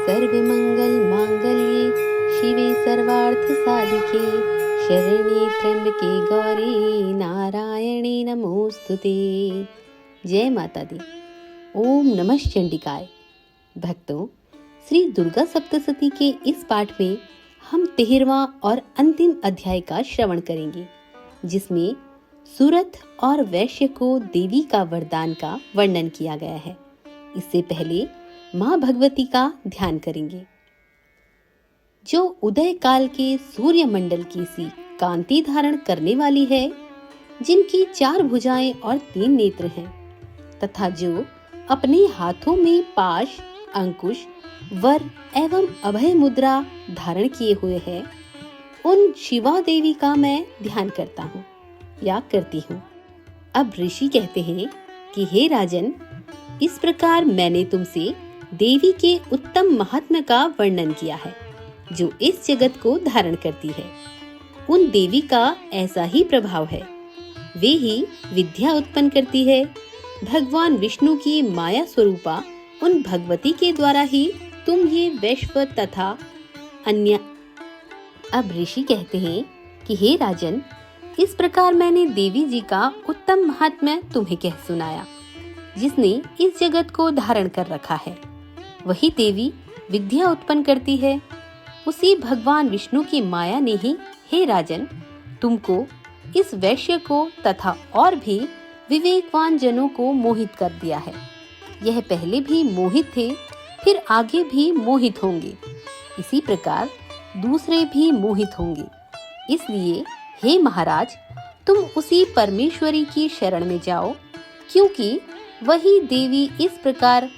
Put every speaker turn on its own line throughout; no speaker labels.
सर्वमंगल मांगल्ये शिवे सर्वार्थ साधिके शरण्ये त्र्यंबके गौरी नारायणी नमोस्तुते। जय माता दी। ओम नमः चंडिकाय। भक्तों, श्री दुर्गा सप्तशती के इस पाठ में हम 13वां और अंतिम अध्याय का श्रवण करेंगे, जिसमें सूरत और वैश्य को देवी का वरदान का वर्णन किया गया है। इससे पहले माँ भगवती का ध्यान करेंगे, जो उदय काल के सूर्य मंडल की सी कांति धारण करने वाली है, जिनकी 4 भुजाएं और 3 नेत्र हैं, तथा जो अपने हाथों में पाश, अंकुश, वर एवं अभय मुद्रा धारण किए हुए है, उन शिवा देवी का मैं ध्यान करता हूँ या करती हूँ। अब ऋषि कहते हैं कि हे राजन, इस प्रकार मैंने तुमसे देवी के उत्तम महात्म्य का वर्णन किया है, जो इस जगत को धारण करती है। उन देवी का ऐसा ही प्रभाव है, वे ही विद्या उत्पन्न करती है। भगवान विष्णु की माया स्वरूपा उन भगवती के द्वारा ही तुम ये वैश्व तथा अन्य। अब ऋषि कहते हैं कि हे राजन, इस प्रकार मैंने देवी जी का उत्तम महात्म्य तुम्हें कह सुनाया, जिसने इस जगत को धारण कर रखा है। वही देवी विद्या उत्पन्न करती है। उसी भगवान विष्णु की माया ने ही, हे राजन, तुमको, इस वैश्य को तथा और भी विवेकवान जनों को मोहित कर दिया है। यह पहले भी मोहित थे, फिर आगे भी मोहित होंगे। इसी प्रकार दूसरे भी मोहित होंगे। इसलिए हे महाराज, तुम उसी परमेश्वरी की शरण में जाओ, क्योंकि वही देवी इस प्रकार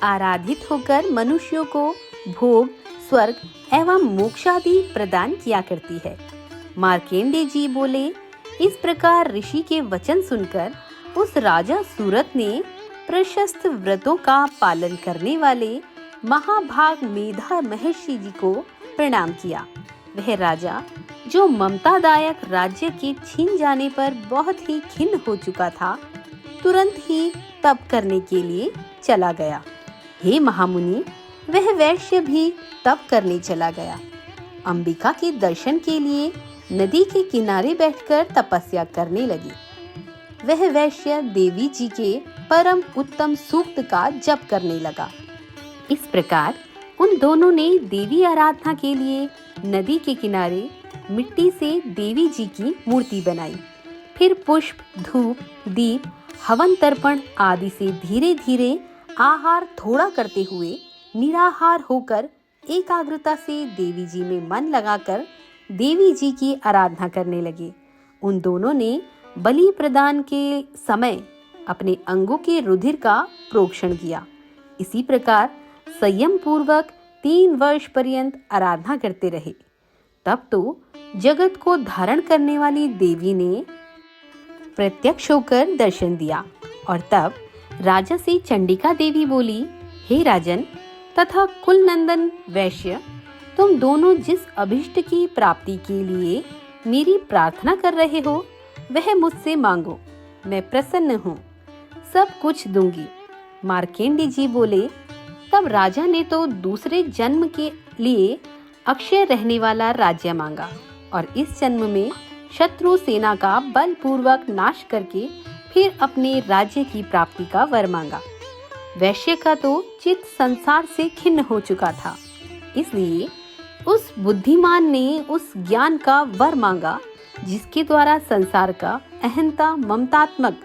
आराधित होकर मनुष्यों को भोग, स्वर्ग एवं मोक्ष आदि प्रदान किया करती है। मार्केंडे जी बोले, इस प्रकार ऋषि के वचन सुनकर उस राजा सूरत ने प्रशस्त व्रतों का पालन करने वाले महाभाग मेधा महर्षि जी को प्रणाम किया। वह राजा, जो ममतादायक राज्य के छीन जाने पर बहुत ही खिन्न हो चुका था, तुरंत ही तप करने के लिए चला गया। हे महामुनि, वह वैश्य भी तप करने चला गया। अंबिका के दर्शन के लिए नदी के किनारे बैठकर तपस्या करने लगी। वह वैश्य देवी जी के परम उत्तम सूक्त का जप करने लगा। इस प्रकार उन दोनों ने देवी आराधना के लिए नदी के किनारे मिट्टी से देवी जी की मूर्ति बनाई। फिर पुष्प, धूप, दीप, हवन तर्पण आदि से धीरे धीरे आहार थोड़ा करते हुए निराहार होकर एकाग्रता से देवी जी में मन लगाकर देवी जी की आराधना करने लगे। उन दोनों ने बलि प्रदान के समय अपने अंगों के रुधिर का प्रोक्षण किया। इसी प्रकार संयम पूर्वक 3 वर्ष पर्यंत आराधना करते रहे। तब तो जगत को धारण करने वाली देवी ने प्रत्यक्ष होकर दर्शन दिया, और तब राजा से चंडिका देवी बोली, हे राजन तथा कुल नंदन वैश्य, तुम दोनों जिस अभिष्ट की प्राप्ति के लिए मेरी प्रार्थना कर रहे हो, वह मुझसे मांगो, मैं प्रसन्न हूँ, सब कुछ दूंगी। मार्केंडी जी बोले, तब राजा ने तो दूसरे जन्म के लिए अक्षय रहने वाला राज्य मांगा, और इस जन्म में शत्रु सेना का बलपूर्वक नाश करके फिर अपने राज्य की प्राप्ति का वर मांगा। वैश्य का तो चित्त संसार से खिन्न हो चुका था, इसलिए उस बुद्धिमान ने उस ज्ञान का वर मांगा, जिसके द्वारा संसार का अहंता ममतात्मक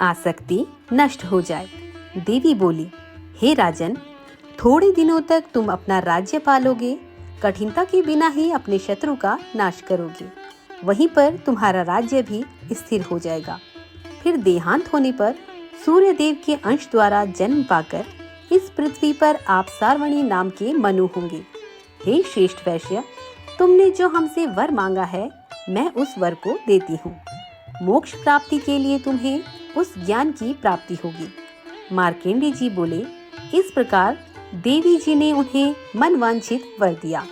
आसक्ति नष्ट हो जाए। देवी बोली, हे राजन, थोड़े दिनों तक तुम अपना राज्य पालोगे, कठिनता के बिना ही अपने शत्रु का नाश करोगे। वहीं पर तुम्हारा राज्य भी स्थिर हो जाएगा। फिर देहांत होने पर सूर्य देव के अंश द्वारा जन्म पाकर इस पृथ्वी पर आप सार्वणी नाम के मनु होंगे। हे श्रेष्ठ वैश्य, तुमने जो हमसे वर मांगा है, मैं उस वर को देती हूँ। मोक्ष प्राप्ति के लिए तुम्हें उस ज्ञान की प्राप्ति होगी। मार्केंडी जी बोले, इस प्रकार देवी जी ने उन्हें मनवांछित वर दिया।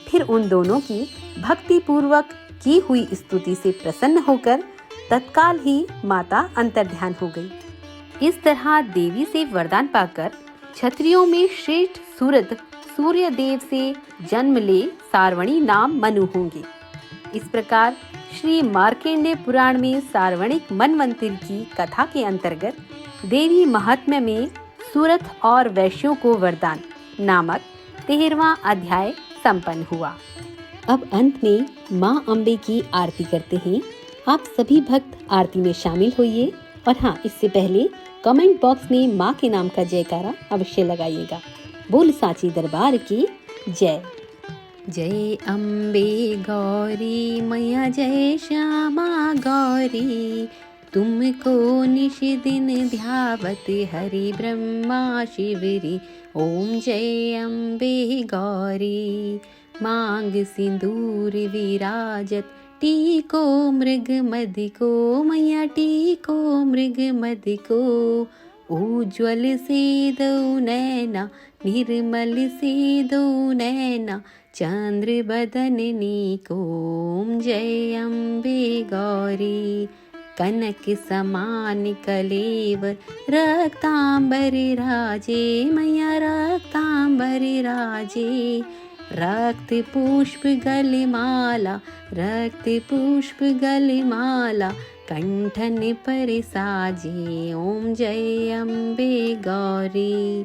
फिर उन दोनों की भक्ति पूर्वक की हुई स्तुति से प्रसन्न होकर तत्काल ही माता अंतर्ध्यान हो गई। इस तरह देवी से वरदान पाकर क्षत्रियों में श्रेष्ठ सूरत सूर्य देव से जन्म ले सार्वणी नाम मनु होंगे। इस प्रकार श्री मार्कंडेय पुराण में सार्वणिक मनवंतर की कथा के अंतर्गत देवी महात्म्य में सूरत और वैश्यों को वरदान नामक 13वां अध्याय संपन्न हुआ। अब अंत में माँ अम्बे की आरती करते हैं। आप सभी भक्त आरती में शामिल होइए और हाँ, इससे पहले कमेंट बॉक्स में माँ के नाम का जयकारा अवश्य लगाइएगा। बोल साची दरबार की जय। जय अम्बे गौरी मैया जय श्यामा गौरी, तुमको निश दिन ध्यावत हरि ब्रह्मा शिवरी। ओम जय अम्बे गौरी, मांग सिंदूर विराजत टीको मृग मद को, मैया टीको मृग मद को। उज्ज्वल से दो नैना, निर्मल से दो नैना, चंद्र बदन नीको। ओम जय अम्बे गौरी, कनक समान कलेवर रक्तांबर राजे, मैया रक्तांबर राजे। रक्त पुष्प गलमाला, रक्त पुष्प गलमाला, कंठन पर साजे। ओम जय अम्बे गौरी,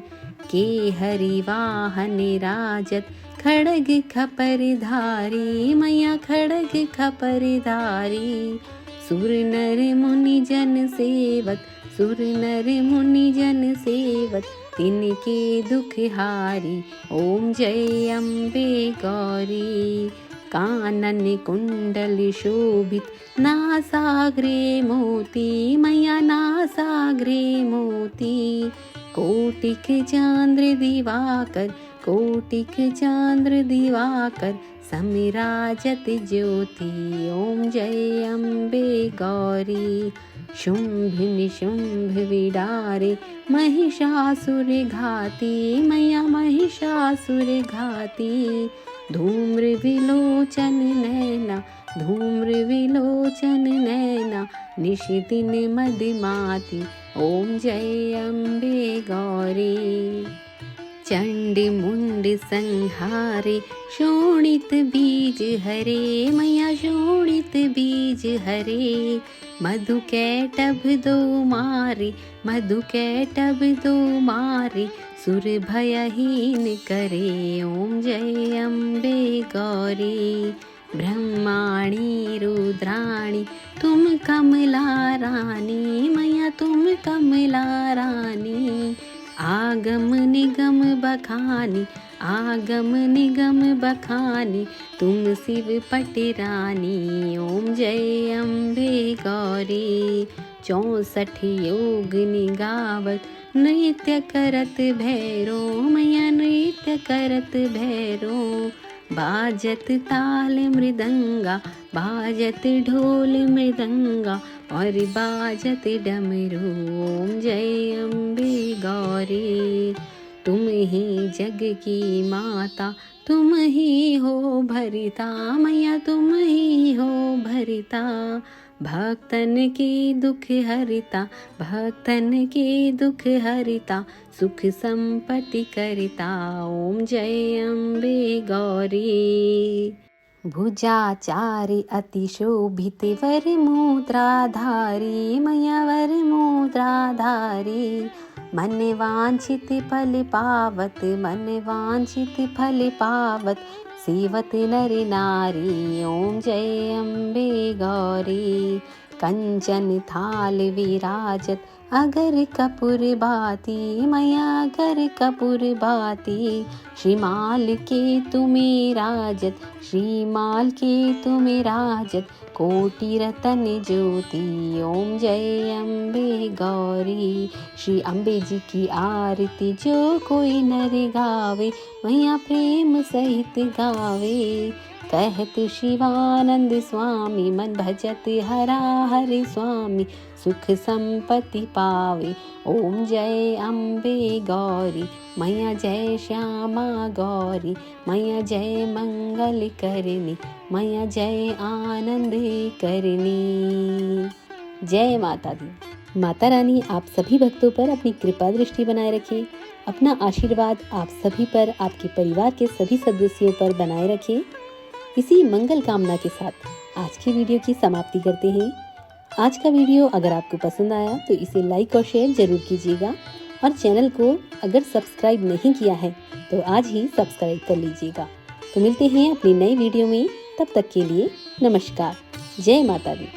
के हरि वाहन राजत खड़ग खपर धारी, मैया खड़ग खपर धारी। सुर नर मुनि जन सेवत, सुर नर मुनि जन सेवत, तिनके दुख हारी। ओम जय अम्बे गौरी, कानन कुंडल शोभित, नासाग्रे मोती, मैया नासाग्रे मोती। कोटिक चांद्र दिवाकर, कोटिक चांद्र दिवाकर, समिराजत ज्योति। ओम जय अम्बे गौरी, शुंभ निशुंभ विडारे, महिषासुर घाती, मैया महिषासुर घाती। धूम्र विलोचन नैना, धूम्र विलोचन नैना, निशिदिन मदमाती। ओम जय अम्बे गौरी, चंड मुंड संहारे, शोणित बीज हरे, मैया शोणित बीज हरे। मधु कैटभ दो मारे, मधु कैटभ दो मारे, सुर भयहीन करे। ओम जय अम्बे गौरी, ब्रह्माणी रुद्राणी, तुम कमला रानी, मैया तुम कमला रानी। आगम निगम बखानी, आगम निगम बखानी, तुम शिव पटरानी। ओम जय अम्बे गौरी, 64 योग निगावत, नृत्य करत भैरो, मैया नृत्य करत भैरो। बाजत ताल मृदंगा, बाजत ढोल मृदंगा, और बाजत डमरू। ओम जय अम्बे गौरी, तुम ही जग की माता, तुम ही हो भरिता, मैया तुम ही हो भरिता। भक्तन के दुख हरिता, भक्तन के दुख हरिता, सुख संपत्ति करिता। ओम जय अम्बे गौरी, भुजाचारि अति शोभित, वर मुद्राधारी, मैया वर मुद्राधारी। मन वांछित फल पावत, मन वांछित फल पावत, सेवत नर नारी। ओम जय अम्बे गौरी, कंचन थाल विराजत, अगर कपूर बाती, मैया अगर कपूर बाती। श्रीमाल के तुम्हें राजत, श्रीमाल के तुम्हें राजत, कोटि रतन ज्योति। ओम जय अम्बे गौरी, श्री अम्बे जी की आरती जो कोई नर गावे, मैया प्रेम सहित गावे। कहत शिवानंद स्वामी, मन भजत हरा हरि स्वामी, सुख संपत्ति पावे। ओम जय अम्बे गौरी, मैया जय श्यामा गौरी, मैया जय मंगल करनी, मैया जय आनंद करनी। जय माता दी। माता रानी आप सभी भक्तों पर अपनी कृपा दृष्टि बनाए रखे, अपना आशीर्वाद आप सभी पर, आपके परिवार के सभी सदस्यों पर बनाए रखें। इसी मंगल कामना के साथ आज की वीडियो की समाप्ति करते हैं। आज का वीडियो अगर आपको पसंद आया तो इसे लाइक और शेयर जरूर कीजिएगा और चैनल को अगर सब्सक्राइब नहीं किया है तो आज ही सब्सक्राइब कर लीजिएगा। तो मिलते हैं अपनी नई वीडियो में, तब तक के लिए नमस्कार। जय माता दी।